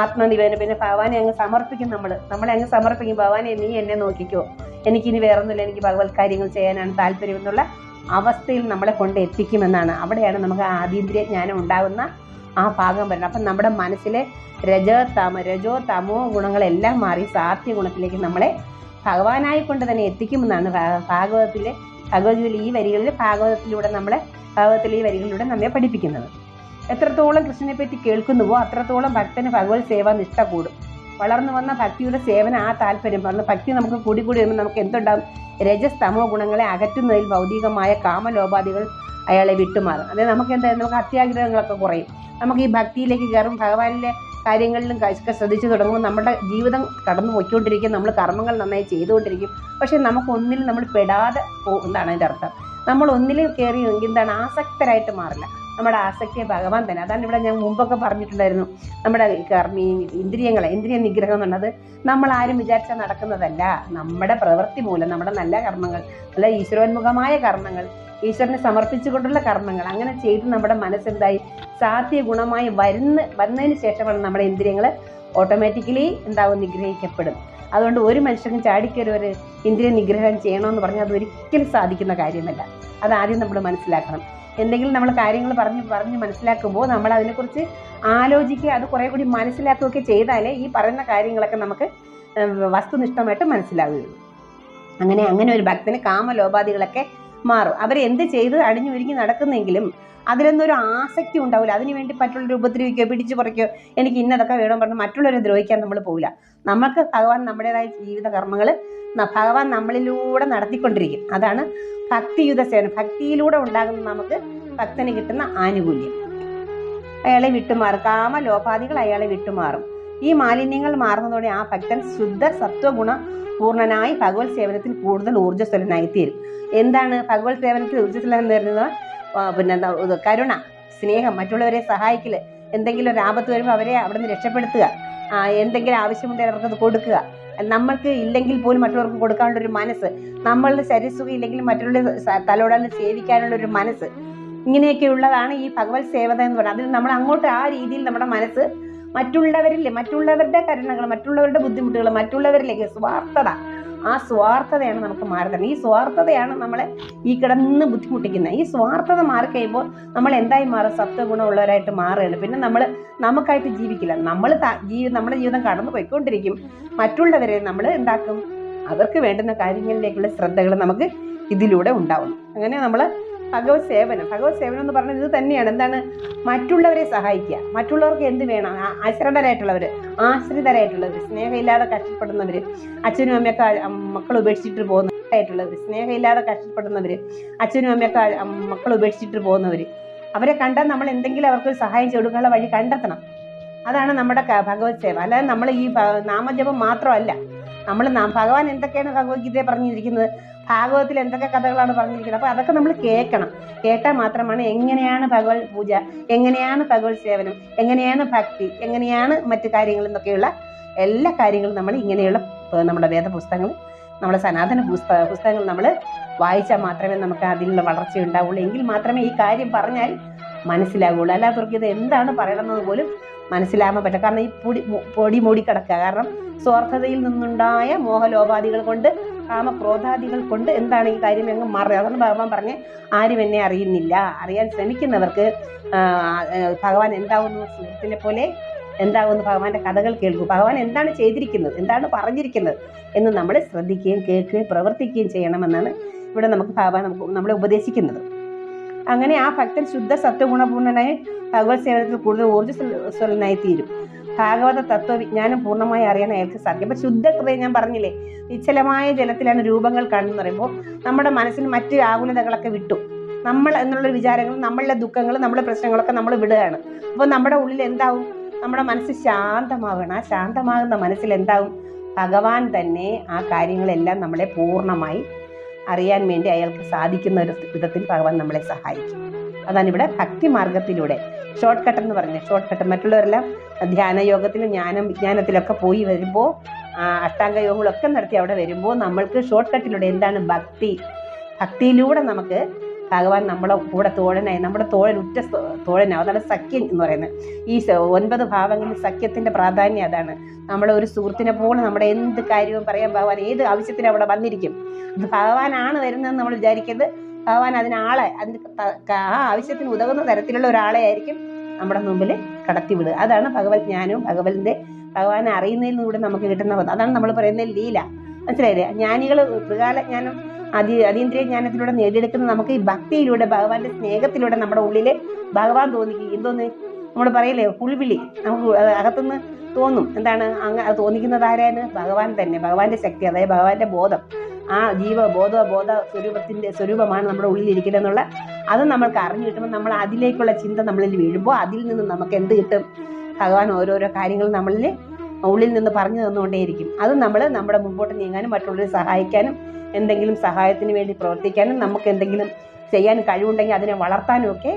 ആത്മനിവേദന, പിന്നെ ഭഗവാനെ അങ്ങ് സമർപ്പിക്കും. നമ്മളെ അങ്ങ് സമർപ്പിക്കും. ഭഗവാനെ നീ എന്നെ നോക്കിക്കോ, എനിക്കിനി വേറൊന്നുമില്ല, എനിക്ക് ഭഗവത് കാര്യങ്ങൾ ചെയ്യാനാണ് താല്പര്യം എന്നുള്ള അവസ്ഥയിൽ നമ്മളെ കൊണ്ട് എത്തിക്കുമെന്നാണ്. അവിടെയാണ് നമുക്ക് അതീന്ദ്രിയ ജ്ഞാനം ഉണ്ടാകുന്ന ആ ഭാഗം വരുന്നത്. അപ്പം നമ്മുടെ മനസ്സിലെ രജോ തമോ ഗുണങ്ങളെല്ലാം മാറി സാത്യ ഗുണത്തിലേക്ക് നമ്മളെ ഭഗവാനായിക്കൊണ്ട് തന്നെ എത്തിക്കുമെന്നാണ് ഭഗവത്ഗീതയിലെ ഈ വരികളിൽ ഭഗവതത്തിലെ ഈ വരികളിലൂടെ നമ്മെ പഠിപ്പിക്കുന്നത്. എത്രത്തോളം കൃഷ്ണനെ പറ്റി കേൾക്കുന്നുവോ അത്രത്തോളം ഭക്തന് ഭഗവത് സേവ നിഷ്ഠ കൂടും. വളർന്നു വന്ന ഭക്തിയുടെ സേവന ആ താല്പര്യം ഭക്തി നമുക്ക് കൂടി വരുമ്പോൾ നമുക്ക് എന്തുണ്ടാകും, രജസ്തമോ ഗുണങ്ങളെ അകറ്റുന്നതിൽ ഭൗതികമായ കാമലോപാധികൾ അയാളെ വിട്ടുമാറും. അതായത് നമുക്ക് എന്തായാലും നമുക്ക് അത്യാഗ്രഹങ്ങളൊക്കെ കുറയും. നമുക്ക് ഈ ഭക്തിയിലേക്ക് കയറും. കാര്യങ്ങളിലും ഒക്കെ ശ്രദ്ധിച്ചു തുടങ്ങുമ്പോൾ നമ്മുടെ ജീവിതം കടന്നു പോയിക്കൊണ്ടിരിക്കും, നമ്മൾ കർമ്മങ്ങൾ നന്നായി ചെയ്തുകൊണ്ടിരിക്കും. പക്ഷെ നമുക്കൊന്നിലും നമ്മൾ പെടാതെ എന്താണ് അതിൻ്റെ അർത്ഥം? നമ്മൾ ഒന്നിലും കയറി എന്താണ് ആസക്തരായിട്ട് മാറില്ല. നമ്മുടെ ആസക്തിയെ ഭഗവാൻ തന്നെ. അതാണ് ഇവിടെ ഞാൻ മുമ്പൊക്കെ പറഞ്ഞിട്ടുണ്ടായിരുന്നു. നമ്മുടെ ഇന്ദ്രിയ നിഗ്രഹം എന്നുള്ളത് നമ്മൾ ആരും വിചാരിച്ചാൽ നടക്കുന്നതല്ല. നമ്മുടെ പ്രവൃത്തി മൂലം, നമ്മുടെ നല്ല കർമ്മങ്ങൾ, നല്ല ഈശ്വരോന്മുഖമായ കർമ്മങ്ങൾ, ഈശ്വരനെ സമർപ്പിച്ചുകൊണ്ടുള്ള കർമ്മങ്ങൾ അങ്ങനെ ചെയ്ത് നമ്മുടെ മനസ്സെന്തായി സാത്വിക ഗുണമായി വന്നതിന് ശേഷമാണ് നമ്മുടെ ഇന്ദ്രിയങ്ങൾ ഓട്ടോമാറ്റിക്കലി നിഗ്രഹിക്കപ്പെടും. അതുകൊണ്ട് ഒരു മനുഷ്യനും ചാടിക്കയറി ഒരു ഇന്ദ്രിയ നിഗ്രഹം ചെയ്യണമെന്ന് പറഞ്ഞാൽ അത് ഒരിക്കലും സാധിക്കുന്ന കാര്യമല്ല. അതാദ്യം നമ്മൾ മനസ്സിലാക്കണം. എന്തെങ്കിലും നമ്മൾ കാര്യങ്ങൾ പറഞ്ഞ് മനസ്സിലാക്കുമ്പോൾ നമ്മൾ അതിനെക്കുറിച്ച് ആലോചിക്കുക, അത് കുറേ കൂടി മനസ്സിലാക്കുകയൊക്കെ ചെയ്താലേ ഈ പറയുന്ന കാര്യങ്ങളൊക്കെ നമുക്ക് വസ്തുനിഷ്ഠമായിട്ട് മനസ്സിലാവുകയുള്ളൂ. അങ്ങനെ ഒരു ഭക്തന് കാമലോപാധികളൊക്കെ മാറും. അവരെന്ത് ചെയ്ത് അടിഞ്ഞൊരുങ്ങി നടക്കുന്നെങ്കിലും അതിലൊന്നും ഒരു ആസക്തി ഉണ്ടാവില്ല. അതിനുവേണ്ടി മറ്റുള്ളവരെ ഉപദ്രവിക്കുകയോ പിടിച്ചു പറിക്കുകയോ എനിക്ക് ഇന്നതൊക്കെ വേണം പറഞ്ഞ് മറ്റുള്ളവരെ ദ്രോഹിക്കാൻ നമ്മൾ പോവില്ല. നമുക്ക് ഭഗവാൻ നമ്മുടേതായ ജീവിത കർമ്മങ്ങൾ ഭഗവാൻ നമ്മളിലൂടെ നടത്തിക്കൊണ്ടിരിക്കും. അതാണ് ഭക്തിയുത സേവനം. ഭക്തിയിലൂടെ ഉണ്ടാകുന്ന നമുക്ക് ഭക്തന് കിട്ടുന്ന ആനുകൂല്യം. അയാളെ വിട്ടുമാറും, കാമലോപാധികൾ അയാളെ വിട്ടുമാറും. ഈ മാലിന്യങ്ങൾ മാറുന്നതോടെ ആ ഭക്തൻ ശുദ്ധ സത്വഗുണ പൂർണ്ണനായി ഭഗവത് സേവനത്തിൽ കൂടുതൽ ഊർജ്ജസ്വലനായി തീരും. എന്താണ് ഭഗവത് സേവനത്തിൽ ഊർജ്ജസ്വലം നേരുന്നത്? കരുണ, സ്നേഹം, മറ്റുള്ളവരെ സഹായിക്കല്, എന്തെങ്കിലും ഒരു ആപത്ത് വരുമ്പോൾ അവരെ അവിടെ നിന്ന് രക്ഷപ്പെടുത്തുക, എന്തെങ്കിലും ആവശ്യമുണ്ടെങ്കിൽ അവർക്കത് കൊടുക്കുക, നമ്മൾക്ക് ഇല്ലെങ്കിൽ പോലും മറ്റുള്ളവർക്ക് കൊടുക്കാനുള്ളൊരു മനസ്സ്, നമ്മളുടെ ശരീരസുഖം ഇല്ലെങ്കിലും മറ്റുള്ള തലോടാൻ സേവിക്കാനുള്ളൊരു മനസ്സ്, ഇങ്ങനെയൊക്കെയുള്ളതാണ് ഈ ഭഗവത് സേവത എന്ന് പറയുന്നത്. അതിൽ നമ്മൾ അങ്ങോട്ട് ആ രീതിയിൽ നമ്മുടെ മനസ്സ് മറ്റുള്ളവരുടെ കരുണകൾ, മറ്റുള്ളവരുടെ ബുദ്ധിമുട്ടുകൾ, മറ്റുള്ളവരിലേക്ക് ആ സ്വാർത്ഥതയാണ് നമുക്ക് മാറുന്നത്. ഈ സ്വാർത്ഥതയാണ് നമ്മളെ ഈ കിടന്ന് ബുദ്ധിമുട്ടിക്കുന്നത്. ഈ സ്വാർത്ഥത മാറിക്കഴിയുമ്പോൾ നമ്മൾ എന്തായി മാറും? സത്വഗുണമുള്ളവരായിട്ട് മാറുകയാണ്. പിന്നെ നമുക്കായിട്ട് ജീവിക്കില്ല. നമ്മുടെ ജീവിതം കടന്നു പോയിക്കൊണ്ടിരിക്കും. മറ്റുള്ളവരെ നമ്മൾ എന്താക്കും? അവർക്ക് വേണ്ടുന്ന കാര്യങ്ങളിലേക്കുള്ള ശ്രദ്ധകൾ നമുക്ക് ഇതിലൂടെ ഉണ്ടാവും. അങ്ങനെ നമ്മൾ ഭഗവത് സേവനം എന്ന് പറഞ്ഞാൽ ഇത് തന്നെയാണ്. എന്താണ്? മറ്റുള്ളവരെ സഹായിക്കുക. മറ്റുള്ളവർക്ക് എന്ത് വേണം? ആശ്രിതരായിട്ടുള്ളവർ, സ്നേഹമില്ലാതെ കഷ്ടപ്പെടുന്നവർ, അച്ഛനും അമ്മയൊക്കെ മക്കൾ ഉപേക്ഷിച്ചിട്ട് പോകുന്നവരായിട്ടുള്ളവർ, സ്നേഹമില്ലാതെ കഷ്ടപ്പെടുന്നവർ, അച്ഛനും അമ്മയൊക്കെ മക്കൾ ഉപേക്ഷിച്ചിട്ട് പോകുന്നവർ, അവരെ കണ്ടാൽ നമ്മൾ എന്തെങ്കിലും അവർക്ക് സഹായം കൊടുക്കാനുള്ള വഴി കണ്ടെത്തണം. അതാണ് നമ്മുടെ ഭഗവത് സേവ. അല്ലാതെ നമ്മൾ ഈ നാമജപം മാത്രമല്ല. ഭഗവാൻ എന്തൊക്കെയാണ് ഭഗവത്ഗീതയെ പറഞ്ഞിരിക്കുന്നത്, ഭാഗവതത്തിൽ എന്തൊക്കെ കഥകളാണ് പറഞ്ഞിരിക്കുന്നത്. അപ്പോൾ അതൊക്കെ നമ്മൾ കേട്ടാൽ മാത്രമാണ് എങ്ങനെയാണ് ഭഗവത് പൂജ, എങ്ങനെയാണ് ഭഗവത് സേവനം, എങ്ങനെയാണ് ഭക്തി, എങ്ങനെയാണ് മറ്റു കാര്യങ്ങൾ എന്നൊക്കെയുള്ള എല്ലാ കാര്യങ്ങളും നമ്മൾ ഇങ്ങനെയുള്ള നമ്മുടെ വേദപുസ്തകങ്ങൾ, നമ്മുടെ സനാതന പുസ്തകങ്ങൾ നമ്മൾ വായിച്ചാൽ മാത്രമേ നമുക്ക് അതിലുള്ള വളർച്ച ഉണ്ടാവുള്ളൂ. എങ്കിൽ മാത്രമേ ഈ കാര്യം പറഞ്ഞാൽ മനസ്സിലാവുള്ളൂ. അല്ലാത്തവർക്ക് ഇത് എന്താണ് പറയണമെന്ന് പോലും മനസ്സിലാകാൻ പറ്റും. കാരണം ഈ പൊടി മൂടിക്കിടക്കുക. കാരണം സ്വാർത്ഥതയിൽ നിന്നുണ്ടായ മോഹലോപാധികൾ കൊണ്ട്, കാമക്രോധാദികൾ കൊണ്ട് എന്താണ് ഈ കാര്യം എങ്ങും മാറുക. അതാണ് ഭഗവാൻ പറഞ്ഞ് ആരും എന്നെ അറിയുന്നില്ല. അറിയാൻ ശ്രമിക്കുന്നവർക്ക് ഭഗവാൻ എന്താവുന്നു? സുഹൃത്തിനെ പോലെ എന്താകുന്നു? ഭഗവാന്റെ കഥകൾ കേൾക്കൂ. ഭഗവാൻ എന്താണ് ചെയ്തിരിക്കുന്നത്, എന്താണ് പറഞ്ഞിരിക്കുന്നത് എന്ന് നമ്മൾ ശ്രദ്ധിക്കുകയും കേൾക്കുകയും പ്രവർത്തിക്കുകയും ചെയ്യണമെന്നാണ് ഇവിടെ ഭഗവാൻ നമ്മളെ ഉപദേശിക്കുന്നത്. അങ്ങനെ ആ ഭക്തൻ ശുദ്ധ സത്വഗുണപൂർണ്ണനായി ഭഗവത് സേവനത്തിൽ കൂടുതൽ ഊർജ്ജസ്വലനായി തീരും. ഭാഗവത തത്വവിജ്ഞാനം പൂർണ്ണമായി അറിയാൻ അയാൾക്ക് സാധിക്കും. അപ്പം ശുദ്ധ ഹൃദയം ഞാൻ പറഞ്ഞില്ലേ, നിശ്ചലമായ ജലത്തിലാണ് രൂപങ്ങൾ കാണുന്നത് പറയുമ്പോൾ നമ്മുടെ മനസ്സിൽ മറ്റ് ആകുലതകളൊക്കെ വിട്ടു. നമ്മൾ എന്നുള്ള വിചാരങ്ങൾ, നമ്മളുടെ ദുഃഖങ്ങൾ, നമ്മുടെ പ്രശ്നങ്ങളൊക്കെ നമ്മൾ വിടുകയാണ്. അപ്പോൾ നമ്മുടെ ഉള്ളിൽ എന്താവും? നമ്മുടെ മനസ്സ് ശാന്തമാകണം. ആ ശാന്തമാകുന്ന മനസ്സിൽ എന്താവും? ഭഗവാൻ തന്നെ ആ കാര്യങ്ങളെല്ലാം നമ്മളെ പൂർണ്ണമായി അറിയാൻ വേണ്ടി അയാൾക്ക് സാധിക്കുന്ന ഒരു വിധത്തിൽ ഭഗവാൻ നമ്മളെ സഹായിക്കും. അതാണ് ഇവിടെ ഭക്തി മാർഗത്തിലൂടെ ഷോർട്ട് കട്ട് എന്ന് പറഞ്ഞത്. ഷോർട്ട് കട്ട് മറ്റുള്ളവരെല്ലാം ധ്യാനയോഗത്തിലും വിജ്ഞാനത്തിലൊക്കെ പോയി വരുമ്പോൾ, അഷ്ടാംഗ യോഗങ്ങളൊക്കെ നടത്തി അവിടെ വരുമ്പോൾ നമ്മൾക്ക് ഷോർട്ട് കട്ടിലൂടെ എന്താണ്? ഭക്തിയിലൂടെ നമുക്ക് ഭഗവാൻ നമ്മളെ കൂടെ തോഴനായി, നമ്മുടെ ഉറ്റ തോഴനാവും. അതാണ് സഖ്യം എന്ന് പറയുന്നത്. ഈ 9 ഭാവങ്ങളിൽ സഖ്യത്തിൻ്റെ പ്രാധാന്യം അതാണ്. നമ്മളെ ഒരു സുഹൃത്തിനെ പോലെ നമ്മുടെ എന്ത് കാര്യവും പറയാൻ ഭഗവാൻ ഏത് ആവശ്യത്തിനും അവിടെ വന്നിരിക്കും. ഇത് ഭഗവാനാണ് വരുന്നതെന്ന് നമ്മൾ വിചാരിക്കരുത്. ഭഗവാൻ ആ ആവശ്യത്തിന് ഉതകുന്ന തരത്തിലുള്ള ഒരാളെ ആയിരിക്കും നമ്മുടെ മുമ്പിൽ കടത്തിവിടുക. അതാണ് ഭഗവത് ജ്ഞാനവും ഭഗവാനെ അറിയുന്നതിലൂടെ നമുക്ക് കിട്ടുന്ന അതാണ് നമ്മൾ പറയുന്നത് ലീല. മനസ്സിലായില്ലേ? ജ്ഞാനികൾ ത്രികാല ജ്ഞാനം അതീന്ദ്രിയ ജ്ഞാനത്തിലൂടെ നേടിയെടുക്കുന്ന നമുക്ക് ഈ ഭക്തിയിലൂടെ, ഭഗവാന്റെ സ്നേഹത്തിലൂടെ നമ്മുടെ ഉള്ളിൽ ഭഗവാൻ തോന്നിക്കും. എന്തോന്ന് നമ്മൾ പറയില്ലേ, പുൽവിളി നമുക്ക് അകത്തുനിന്ന് തോന്നും. എന്താണ് അത് തോന്നിക്കുന്നത്? ആരാണ്? ഭഗവാൻ തന്നെ. ഭഗവാന്റെ ശക്തി, അതായത് ഭഗവാന്റെ ബോധം, ആ ബോധ സ്വരൂപമാണ് നമ്മുടെ ഉള്ളിലിരിക്കുന്നത് എന്നുള്ള അത് നമ്മൾക്ക് അറിഞ്ഞു കിട്ടുമ്പോൾ നമ്മൾ അതിലേക്കുള്ള ചിന്ത നമ്മളിൽ വീഴുമ്പോൾ അതിൽ നിന്ന് നമുക്ക് എന്ത് കിട്ടും? ഭഗവാൻ ഓരോരോ കാര്യങ്ങൾ നമ്മളിൽ ഉള്ളിൽ നിന്ന് പറഞ്ഞു തന്നുകൊണ്ടേയിരിക്കും. അത് നമ്മൾ നമ്മുടെ മുമ്പോട്ട് നീങ്ങാനും മറ്റുള്ളവരെ സഹായിക്കാനും എന്തെങ്കിലും സഹായത്തിന് വേണ്ടി പ്രവർത്തിക്കാനും നമുക്ക് എന്തെങ്കിലും ചെയ്യാൻ കഴിവുണ്ടെങ്കിൽ അതിനെ വളർത്താനും ഒക്കെ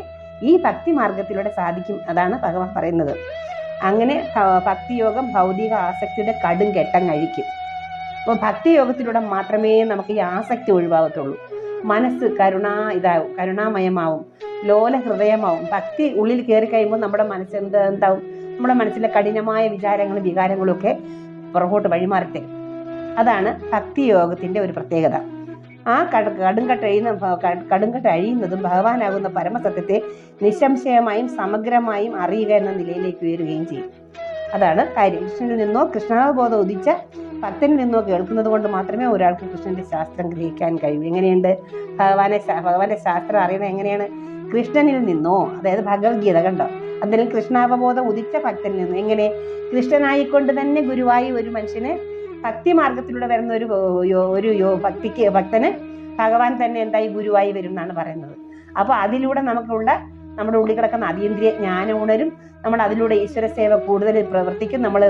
ഈ ഭക്തി മാർഗത്തിലൂടെ സാധിക്കും. അതാണ് ഭഗവാൻ പറയുന്നത്. അങ്ങനെ ഭക്തിയോഗം ഭൗതിക ആസക്തിയുടെ കടും കെട്ടം കഴിക്കും. അപ്പോൾ ഭക്തിയോഗത്തിലൂടെ മാത്രമേ നമുക്ക് ഈ ആസക്തി ഒഴിവാകത്തുള്ളൂ. മനസ്സ് കരുണാമയമാവും, ലോല ഹൃദയമാവും. ഭക്തി ഉള്ളിൽ കയറി കഴിയുമ്പോൾ നമ്മുടെ മനസ്സ് എന്താവും? നമ്മുടെ മനസ്സിലെ കഠിനമായ വിചാരങ്ങളും വികാരങ്ങളും ഒക്കെ പുറകോട്ട് വഴിമാറട്ടെ. അതാണ് ഭക്തിയോഗത്തിൻ്റെ ഒരു പ്രത്യേകത. ആ കടുങ്കട്ട് അഴിയുന്നതും ഭഗവാനാകുന്ന പരമസത്യത്തെ നിസ്സംശയമായും സമഗ്രമായും അറിയുക എന്ന നിലയിലേക്ക് ഉയരുകയും ചെയ്യും. അതാണ് കാര്യം. കൃഷ്ണനിൽ നിന്നോ കൃഷ്ണാവബോധം ഉദിച്ച ഭക്തനിൽ നിന്നോ കേൾക്കുന്നത് കൊണ്ട് മാത്രമേ ഒരാൾക്ക് കൃഷ്ണന്റെ ശാസ്ത്രം ഗ്രഹിക്കാൻ കഴിയൂ. എങ്ങനെയുണ്ട് ഭഗവാന്റെ ശാസ്ത്രം അറിയുന്നത്? എങ്ങനെയാണ്? കൃഷ്ണനിൽ നിന്നോ, അതായത് ഭഗവത്ഗീത കണ്ടോ, അതിൽ കൃഷ്ണാവബോധം ഉദിച്ച ഭക്തനിൽ നിന്നോ. എങ്ങനെ? കൃഷ്ണനായിക്കൊണ്ട് തന്നെ ഗുരുവായി ഒരു മനുഷ്യന് ഭക്തി മാർഗത്തിലൂടെ വരുന്ന ഭക്തന് ഭഗവാൻ തന്നെ എന്തായി ഗുരുവായി വരും എന്നാണ് പറയുന്നത്. അപ്പോൾ അതിലൂടെ നമ്മുടെ ഉള്ളിൽ കിടക്കുന്ന അതീന്ദ്രിയ ജ്ഞാനം ഉണരും. നമ്മൾ അതിലൂടെ ഈശ്വര സേവ കൂടുതൽ പ്രവർത്തിക്കും. നമ്മൾ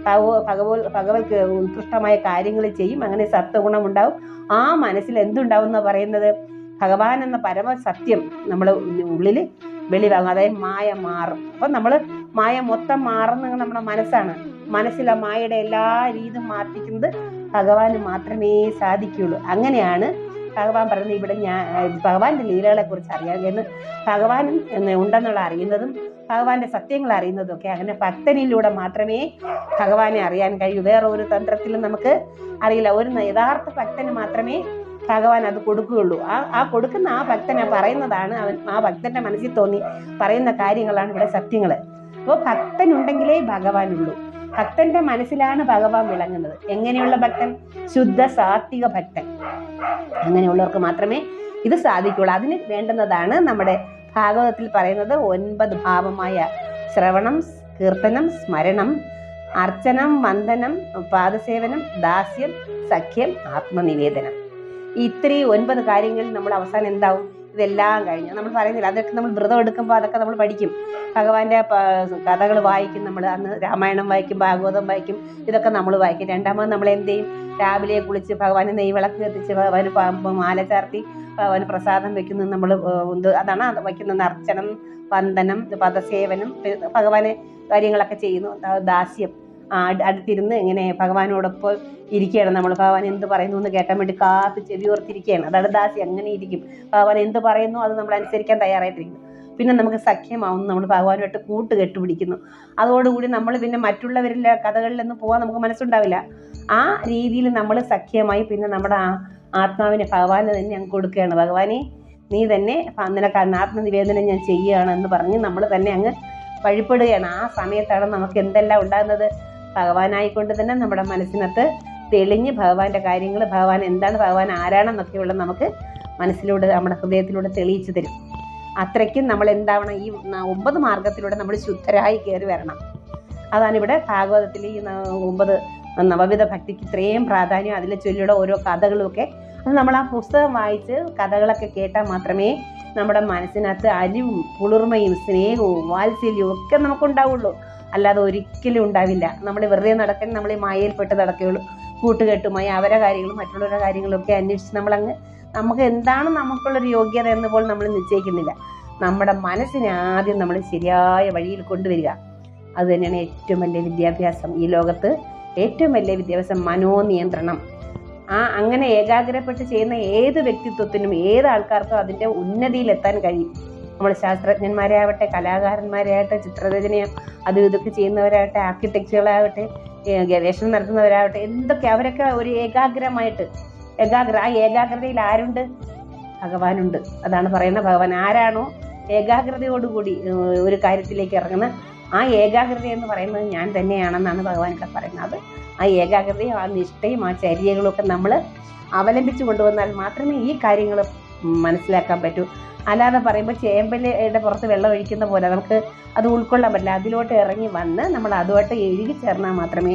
ഭഗവത് ഉത്കൃഷ്ടമായ കാര്യങ്ങൾ ചെയ്യും. അങ്ങനെ സത്വഗുണം ഉണ്ടാവും. ആ മനസ്സിൽ എന്തുണ്ടാവും എന്ന് പറയുന്നത്? ഭഗവാൻ എന്ന പരമസത്യം നമ്മുടെ ഉള്ളിൽ വെളിവാകും. അതായത് മായ മാറും. അപ്പം നമ്മൾ മായ മൊത്തം മാറുന്നത് നമ്മുടെ മനസ്സാണ്. മനസ്സിലെ മായയുടെ എല്ലാ രീതിയും മാറ്റിക്കുന്നത് ഭഗവാന് മാത്രമേ സാധിക്കുകയുള്ളൂ. അങ്ങനെയാണ് ഭഗവാൻ പറയുന്നത്. ഇവിടെ ഭഗവാന്റെ ലീലകളെ കുറിച്ച് അറിയാൻ ഭഗവാൻ ഉണ്ടെന്നുള്ള അറിയുന്നതും ഭഗവാന്റെ സത്യങ്ങൾ അറിയുന്നതും ഒക്കെ അങ്ങനെ ഭക്തനിലൂടെ മാത്രമേ ഭഗവാനെ അറിയാൻ കഴിയൂ. വേറെ ഒരു തന്ത്രത്തിലും നമുക്ക് അറിയില്ല. ഒരു യഥാർത്ഥ ഭക്തന് മാത്രമേ ഭഗവാൻ അത് കൊടുക്കുകയുള്ളൂ. ആ കൊടുക്കുന്ന ആ ഭക്തനെ പറയുന്നതാണ് ആ ഭക്തന്റെ മനസ്സിൽ തോന്നി പറയുന്ന കാര്യങ്ങളാണ് ഇവിടെ സത്യങ്ങൾ. അപ്പോൾ ഭക്തനുണ്ടെങ്കിലേ ഭഗവാനുള്ളൂ. ഭക്തന്റെ മനസ്സിലാണ് ഭഗവാൻ വിളങ്ങുന്നത്. എങ്ങനെയുള്ള ഭക്തൻ? ശുദ്ധ സാത്വിക ഭക്തൻ. അങ്ങനെയുള്ളവർക്ക് മാത്രമേ ഇത് സാധിക്കുള്ളൂ. അതിന് വേണ്ടുന്നതാണ് നമ്മുടെ ഭാഗവതത്തിൽ പറയുന്നത് 9 ഭാവമായ ശ്രവണം, കീർത്തനം, സ്മരണം, അർച്ചനം, വന്ദനം, പാദസേവനം, ദാസ്യം, സഖ്യം, ആത്മനിവേദനം. ഇത്രയും 9 കാര്യങ്ങളിൽ നമ്മൾ അവസാനം എന്താവും? ഇതെല്ലാം കഴിഞ്ഞു നമ്മൾ പറയുന്നില്ല. അതൊക്കെ നമ്മൾ വ്രതം എടുക്കുമ്പോൾ അതൊക്കെ നമ്മൾ പഠിക്കും. ഭഗവാന്റെ കഥകൾ വായിക്കും. നമ്മൾ അന്ന് രാമായണം വായിക്കും, ഭാഗവതം വായിക്കും. ഇതൊക്കെ നമ്മൾ വായിക്കും. രണ്ടാമത് നമ്മൾ എന്ത് ചെയ്യും? രാവിലെ കുളിച്ച് ഭഗവാന് നെയ്വിളക്ക് കത്തിച്ച് ഭഗവാന് മാല ചാർത്തി ഭഗവാന് പ്രസാദം വെക്കുന്നത് നമ്മൾ അതാണ് വയ്ക്കുന്നത്. അർച്ചനം, വന്ദനം, പദസേവനം, ഭഗവാനെ കാര്യങ്ങളൊക്കെ ചെയ്യുന്നു. ദാസ്യം, അടുത്തിരുന്ന് ഇങ്ങനെ ഭഗവാനോടൊപ്പം ഇരിക്കുകയാണ് നമ്മൾ. ഭഗവാൻ എന്ത് പറയുന്നു എന്ന് കേട്ടാൻ വേണ്ടി കാത്ത് ചെവി ഓർത്തിരിക്കുകയാണ്. അതാണ് ദാസ്യം. അങ്ങനെ ഇരിക്കും. ഭഗവാൻ എന്ത് പറയുന്നു അത് നമ്മൾ അനുസരിക്കാൻ തയ്യാറായിട്ടിരിക്കുന്നു. പിന്നെ നമുക്ക് സഖ്യമാവുന്നു. നമ്മൾ ഭഗവാനുമായിട്ട് കൂട്ട് കെട്ടുപിടിക്കുന്നു. അതോടുകൂടി നമ്മൾ പിന്നെ മറ്റുള്ളവരിലെ കഥകളിലൊന്നും പോകാൻ നമുക്ക് മനസ്സുണ്ടാവില്ല. ആ രീതിയിൽ നമ്മൾ സഖ്യമായി പിന്നെ നമ്മുടെ ആത്മാവിനെ ഭഗവാന് തന്നെ അങ്ങ് കൊടുക്കുകയാണ്. ഭഗവാനെ നീ തന്നെ നിനക്ക് ആത്മനിവേദനം ഞാൻ ചെയ്യുകയാണ് എന്ന് പറഞ്ഞ് നമ്മൾ തന്നെ അങ്ങ് വഴിപ്പെടുകയാണ്. ആ സമയത്താണ് നമുക്ക് എന്തെല്ലാം ഉണ്ടാകുന്നത്? ഭഗവാനായിക്കൊണ്ട് തന്നെ നമ്മുടെ മനസ്സിനകത്ത് തെളിഞ്ഞ് ഭഗവാന്റെ കാര്യങ്ങൾ, ഭഗവാൻ എന്താണ്, ഭഗവാൻ ആരാണെന്നൊക്കെയുള്ള നമുക്ക് മനസ്സിലൂടെ നമ്മുടെ ഹൃദയത്തിലൂടെ തെളിയിച്ചു തരും. അത്രയ്ക്കും നമ്മൾ എന്താവണം? ഈ 9 മാർഗത്തിലൂടെ നമ്മൾ ശുദ്ധരായി കയറി വരണം. അതാണ് ഇവിടെ ഭാഗവതത്തിൽ ഈ 9 നവവിധ ഭക്തിക്ക് ഇത്രയും പ്രാധാന്യം. അതിലെ ചൊല്ലിയുടെ ഓരോ കഥകളുമൊക്കെ അത് നമ്മൾ ആ പുസ്തകം വായിച്ച് കഥകളൊക്കെ കേട്ടാൽ മാത്രമേ നമ്മുടെ മനസ്സിനകത്ത് അലിവും കുളിർമയും സ്നേഹവും വാത്സല്യവും ഒക്കെ നമുക്കുണ്ടാവുള്ളൂ. അല്ലാതെ ഒരിക്കലും ഉണ്ടാവില്ല. നമ്മൾ വെറുതെ നടക്കാൻ നമ്മൾ ഈ മായയിൽപ്പെട്ട് നടക്കുകയുള്ളൂ. കൂട്ടുകെട്ടുമായി അവരെ കാര്യങ്ങളും മറ്റുള്ളവരുടെ കാര്യങ്ങളും ഒക്കെ അന്വേഷിച്ച് നമുക്ക് എന്താണ് നമുക്കുള്ളൊരു യോഗ്യത എന്ന് പോലും നമ്മൾ നിശ്ചയിക്കുന്നില്ല. നമ്മുടെ മനസ്സിനെ ആദ്യം നമ്മൾ ശരിയായ വഴിയിൽ കൊണ്ടുവരിക. അത് തന്നെയാണ് ഏറ്റവും വലിയ വിദ്യാഭ്യാസം. ഈ ലോകത്ത് ഏറ്റവും വലിയ വിദ്യാഭ്യാസം മനോനിയന്ത്രണം. അങ്ങനെ ഏകാഗ്രപ്പെട്ട് ചെയ്യുന്ന ഏത് വ്യക്തിത്വത്തിനും ഏത് ആൾക്കാർക്കും അതിൻ്റെ ഉന്നതിയിലെത്താൻ കഴിയും. നമ്മൾ ശാസ്ത്രജ്ഞന്മാരെ ആവട്ടെ, കലാകാരന്മാരെ ആവട്ടെ, ചിത്രരചനയോ അതും ഇതൊക്കെ ചെയ്യുന്നവരാകട്ടെ, ആർക്കിടെക്റ്റുകളാവട്ടെ, ഗവേഷണം നടത്തുന്നവരാവട്ടെ, എന്തൊക്കെ അവരൊക്കെ ഒരു ആ ഏകാഗ്രതയിൽ ആരുണ്ട്? ഭഗവാനുണ്ട്. അതാണ് പറയുന്നത്. ഭഗവാൻ ആരാണോ ഏകാഗ്രതയോടുകൂടി ഒരു കാര്യത്തിലേക്ക് ഇറങ്ങുന്നത്, ആ ഏകാഗ്രത എന്ന് പറയുന്നത് ഞാൻ തന്നെയാണെന്നാണ് ഭഗവാൻ ഇവിടെ പറയുന്നത്. ആ ഏകാഗ്രതയും ആ നിഷ്ഠയും ആ ചര്യകളും ഒക്കെ നമ്മൾ അവലംബിച്ചു കൊണ്ടുവന്നാൽ മാത്രമേ ഈ കാര്യങ്ങൾ മനസ്സിലാക്കാൻ പറ്റൂ. അല്ലാതെ പറയുമ്പോൾ ചേമ്പലയുടെ പുറത്ത് വെള്ളം ഒഴിക്കുന്ന പോലെ നമുക്ക് അത് ഉൾക്കൊള്ളാൻ പറ്റില്ല. അതിലോട്ട് ഇറങ്ങി വന്ന് നമ്മൾ അതുമായിട്ട് എഴുതി ചേർന്നാൽ മാത്രമേ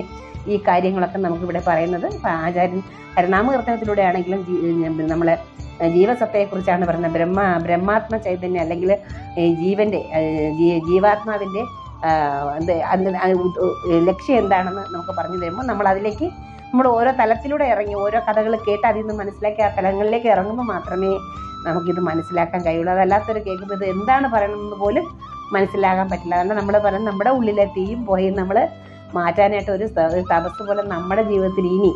ഈ കാര്യങ്ങളൊക്കെ നമുക്കിവിടെ പറയുന്നത്. ആചാര്യൻ ഹരിനാമകീർത്തനത്തിലൂടെ ആണെങ്കിലും നമ്മളെ ജീവസത്തയെക്കുറിച്ചാണ് പറയുന്നത്. ബ്രഹ്മാത്മ ചൈതന്യം അല്ലെങ്കിൽ ജീവൻ്റെ ജീവാത്മാവിൻ്റെ ലക്ഷ്യം എന്താണെന്ന് നമുക്ക് പറഞ്ഞു തരുമ്പോൾ നമ്മൾ അതിലേക്ക് നമ്മൾ ഓരോ തലത്തിലൂടെ ഇറങ്ങി ഓരോ കഥകൾ കേട്ട് അതിൽ നിന്ന് മനസ്സിലാക്കി ആ തലങ്ങളിലേക്ക് ഇറങ്ങുമ്പോൾ മാത്രമേ നമുക്കിത് മനസ്സിലാക്കാൻ കഴിയുള്ളൂ. അതല്ലാത്തൊരു കേൾക്കുമ്പോൾ ഇത് എന്താണ് പറയണമെന്ന് പോലും മനസ്സിലാകാൻ പറ്റില്ല. അതുകൊണ്ട് നമ്മൾ പറയുന്നത് നമ്മുടെ ഉള്ളിലെ തീയും പോയി നമ്മൾ മാറ്റാനായിട്ട് ഒരു തപസ് പോലെ നമ്മുടെ ജീവിതത്തിൽ ഇനി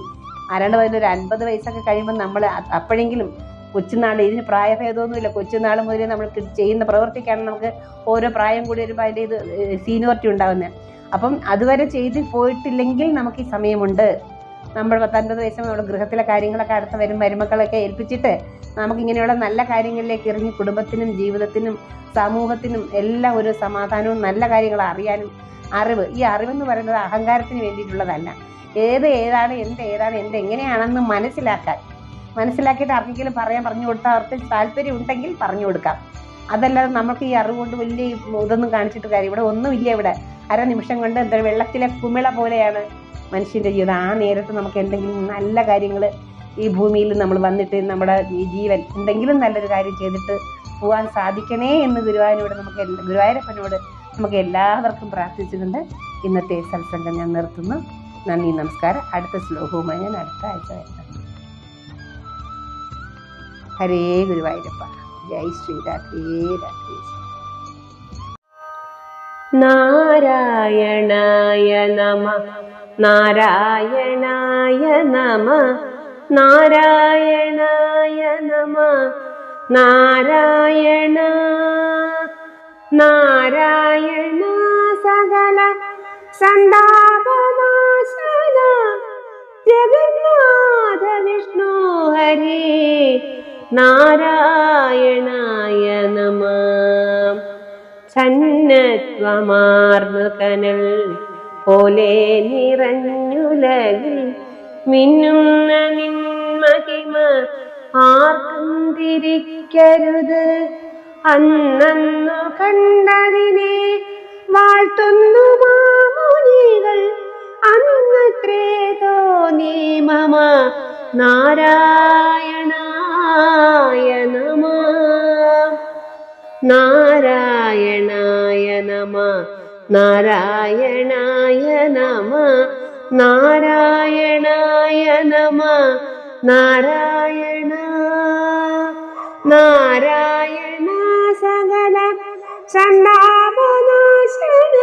ആരാണ്ട് പറയുന്ന ഒരു 50 വയസ്സൊക്കെ കഴിയുമ്പോൾ നമ്മൾ അപ്പോഴെങ്കിലും കൊച്ചുനാൾ, ഇതിന് പ്രായഭേദമൊന്നുമില്ല, കൊച്ചുനാൾ മുതലേ നമ്മൾ ചെയ്യുന്ന പ്രവൃത്തിക്കാണ് നമുക്ക് ഓരോ പ്രായം കൂടി വരുമ്പോൾ അതിൻ്റെ ഇത് സീനിയോറിറ്റി ഉണ്ടാകുന്നത്. അപ്പം അതുവരെ ചെയ്ത് പോയിട്ടില്ലെങ്കിൽ നമുക്ക് ഈ സമയമുണ്ട്. നമ്മൾ 50 വയസ്സ് നമ്മുടെ ഗൃഹത്തിലെ കാര്യങ്ങളൊക്കെ അടുത്ത് മരുമക്കളൊക്കെ ഏൽപ്പിച്ചിട്ട് നമുക്കിങ്ങനെയുള്ള നല്ല കാര്യങ്ങളിലേക്ക് ഇറങ്ങി കുടുംബത്തിനും ജീവിതത്തിനും സമൂഹത്തിനും എല്ലാം ഒരു സമാധാനവും നല്ല കാര്യങ്ങൾ അറിയാനും ഈ അറിവെന്ന് പറയുന്നത് അഹങ്കാരത്തിന് വേണ്ടിയിട്ടുള്ളതല്ല. ഏതാണ് എന്തെങ്ങനെയാണെന്ന് മനസ്സിലാക്കിയിട്ട് ആർക്കെങ്കിലും പറഞ്ഞു കൊടുത്താൽ അവർക്ക് താല്പര്യം ഉണ്ടെങ്കിൽ പറഞ്ഞു കൊടുക്കാം. അതല്ലാതെ നമുക്ക് ഈ അറിവ് കൊണ്ട് വലിയ ഇതൊന്നും കാണിച്ചിട്ട് കാര്യം ഇവിടെ ഒന്നുമില്ല. ഇവിടെ നിമിഷം കൊണ്ട് എന്താ വെള്ളത്തിലെ കുമിള പോലെയാണ് മനുഷ്യൻ്റെ ജീവിതം. ആ നേരത്ത് നമുക്ക് എന്തെങ്കിലും നല്ല കാര്യങ്ങൾ ഈ ഭൂമിയിൽ നമ്മൾ വന്നിട്ട് നമ്മുടെ ഈ ജീവൻ എന്തെങ്കിലും നല്ലൊരു കാര്യം ചെയ്തിട്ട് പോകാൻ സാധിക്കണേ എന്ന് ഗുരുവായൂരപ്പനോട് നമുക്ക് എല്ലാവർക്കും പ്രാർത്ഥിച്ചുകൊണ്ട് ഇന്നത്തെ സത്സംഗം ഞാൻ നിർത്തുന്നു. നന്ദി, നമസ്കാരം. അടുത്ത ശ്ലോകവുമായി ഞാൻ അടുത്ത ആഴ്ച വരുന്നത്. ഹരേ ഗുരുവായൂരപ്പ. ജയ് ശ്രീ രാധേ രാധേ. നാരായണായ നമ നാരായണായ നമ നാരായണായ നമ നാരായണ നാരായണ സകല സന്താപനാശന ജഗന്നാഥ വിഷ്ണു ഹരേ നാരായണായ നമ. ഛന്നത്വമാർന്നു കനൽ പോലെ നിറഞ്ഞുലകിൽ മിന്നുന്ന നിന്മഹിമ ആർക്കും തിരിക്കരുത്. അന്നു കണ്ടതിനെ വാഴ്ത്തുന്നു മാമുനികൾ അന്നത്രേ തോന്നി മമ നാരായണായ നമ നാരായണായ നമ നാരായണായ നമ നാരായണായ നമ നാരായണ നാരായണ സകല സന്താപനാശന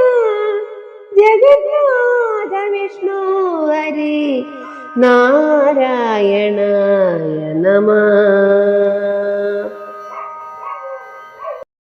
ജഗന്നാഥ വിഷ്ണു ഹരി നാരായണായ നമ.